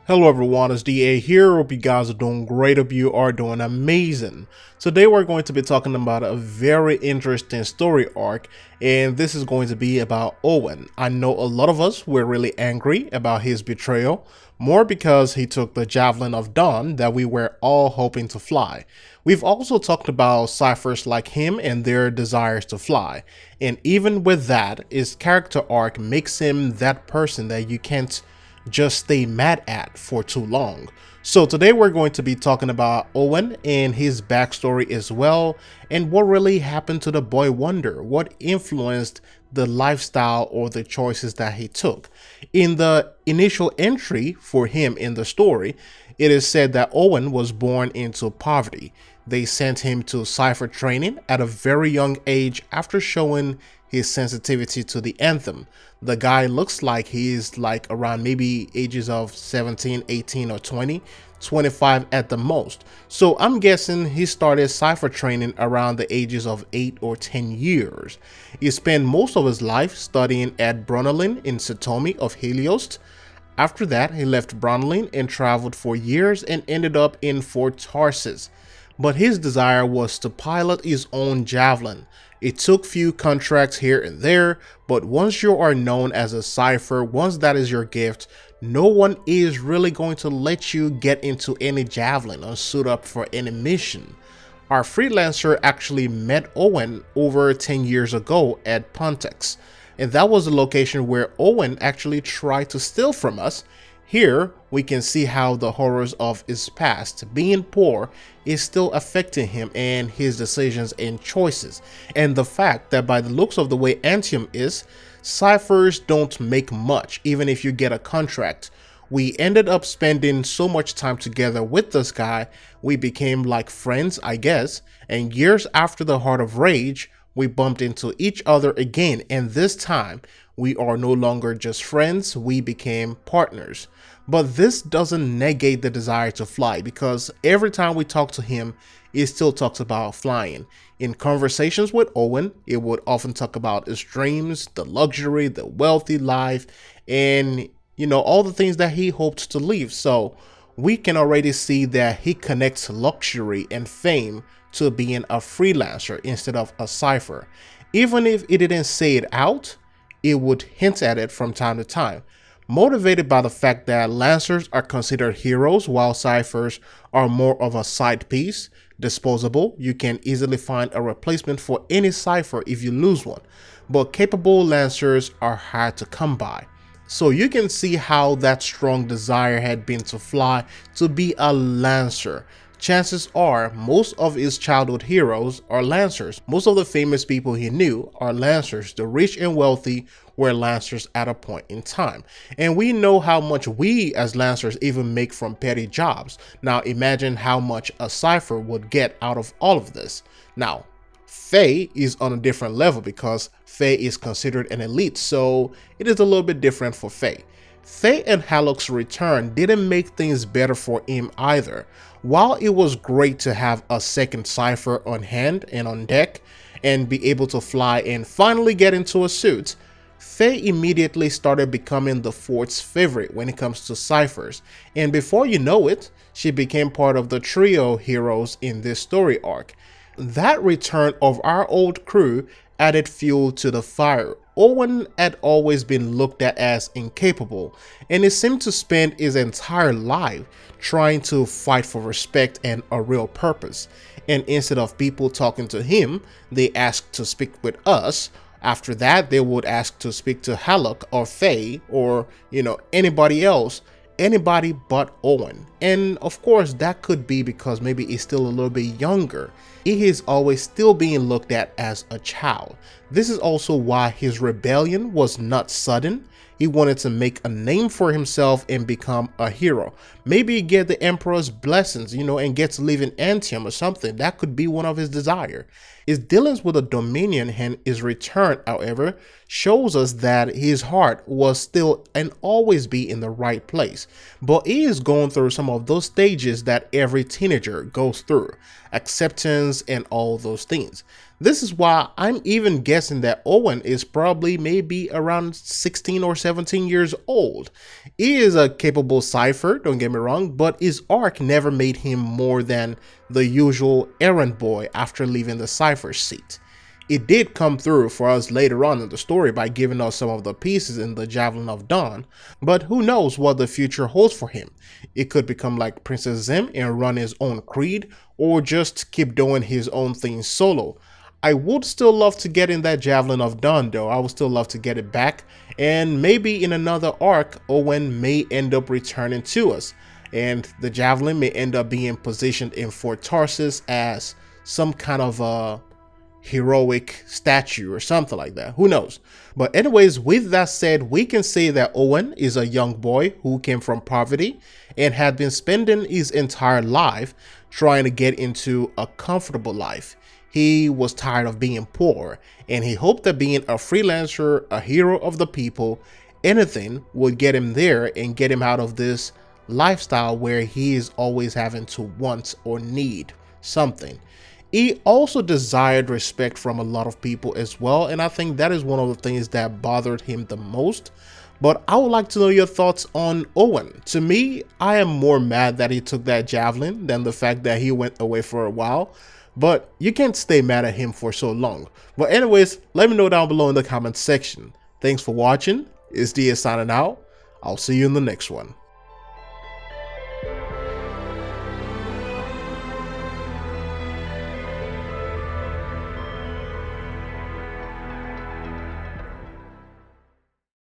Hello everyone, it's DA here. Hope you guys are doing great. Hope you are doing amazing. Today we're going to be talking about a very interesting story arc, and this is going to be about Owen. I know a lot of us were really angry about his betrayal, more because he took the javelin of dawn that we were all hoping to fly. We've also talked about ciphers like him and their desires to fly, and even with that, his character arc makes him that person that you can't just stay mad at for too long. So today we're going to be talking about Owen and his backstory as well, and what really happened to the boy wonder, what influenced the lifestyle or the choices that he took. In the initial entry for him in the story, it is said that Owen was born into poverty. They sent him to cipher training at a very young age after showing his sensitivity to the Anthem. The guy looks like he is like around maybe ages of 17, 18 or 20, 25 at the most. So I'm guessing he started cipher training around the ages of 8 or 10 years. He spent most of his life studying at Brunelin in Satomi of Helios. After that, he left Brunelin and traveled for years and ended up in Fort Tarsus. But his desire was to pilot his own javelin. It took few contracts here and there, but once you are known as a cipher, once that is your gift, no one is really going to let you get into any javelin or suit up for any mission. Our freelancer actually met Owen over 10 years ago at Pontex, and that was the location where Owen actually tried to steal from us. Here, we can see how the horrors of his past, being poor, is still affecting him and his decisions and choices. And the fact that by the looks of the way Anthem is, ciphers don't make much, even if you get a contract. We ended up spending so much time together with this guy, we became like friends, I guess, and years after the Heart of Rage, we bumped into each other again, and this time, we are no longer just friends, we became partners. But this doesn't negate the desire to fly, because every time we talk to him, he still talks about flying. In conversations with Owen, it would often talk about his dreams, the luxury, the wealthy life, and all the things that he hoped to live. So we can already see that he connects luxury and fame to being a freelancer instead of a cipher. Even if it didn't say it out, it would hint at it from time to time. Motivated by the fact that lancers are considered heroes while ciphers are more of a side piece, disposable, you can easily find a replacement for any cipher if you lose one, but capable lancers are hard to come by. So you can see how that strong desire had been to fly, to be a lancer. Chances are most of his childhood heroes are lancers. Most of the famous people he knew are lancers. The rich and wealthy were lancers at a point in time. And we know how much we as lancers even make from petty jobs. Now imagine how much a cipher would get out of all of this. Now, Faye is on a different level because Faye is considered an elite, so it is a little bit different for Faye. Faye and Hallock's return didn't make things better for him either. While it was great to have a second cipher on hand and on deck and be able to fly and finally get into a suit, Faye immediately started becoming the fort's favorite when it comes to ciphers, and before you know it, she became part of the trio heroes in this story arc. That return of our old crew added fuel to the fire. Owen had always been looked at as incapable, and he seemed to spend his entire life trying to fight for respect and a real purpose. And instead of people talking to him, they asked to speak with us. After that, they would ask to speak to Hallock or Faye or, anybody else. Anybody but Owen. And of course that could be because maybe he's still a little bit younger. He is always still being looked at as a child. This is also why his rebellion was not sudden. He wanted to make a name for himself and become a hero. Maybe get the Emperor's blessings, and get to live in Anthem or something. That could be one of his desires. His dealings with the Dominion and his return, however, shows us that his heart was still and always be in the right place. But he is going through some of those stages that every teenager goes through, acceptance and all those things. This is why I'm even guessing that Owen is probably maybe around 16 or 17 years old. He is a capable cipher, don't get me wrong, but his arc never made him more than the usual errand boy after leaving the cipher seat. It did come through for us later on in the story by giving us some of the pieces in the Javelin of Dawn, but who knows what the future holds for him. It could become like Princess Zim and run his own creed, or just keep doing his own thing solo. I would still love to get in that Javelin of Dawn though. I would still love to get it back, and maybe in another arc Owen may end up returning to us, and the Javelin may end up being positioned in Fort Tarsus as some kind of a heroic statue or something like that. Who knows? But anyways, with that said, we can say that Owen is a young boy who came from poverty and had been spending his entire life trying to get into a comfortable life. He was tired of being poor, and he hoped that being a freelancer, a hero of the people, anything would get him there and get him out of this lifestyle where he is always having to want or need something. He also desired respect from a lot of people as well, and I think that is one of the things that bothered him the most. But I would like to know your thoughts on Owen. To me, I am more mad that he took that javelin than the fact that he went away for a while. But you can't stay mad at him for so long. But anyways, let me know down below in the comments section. Thanks for watching. It's DA signing out. I'll see you in the next one.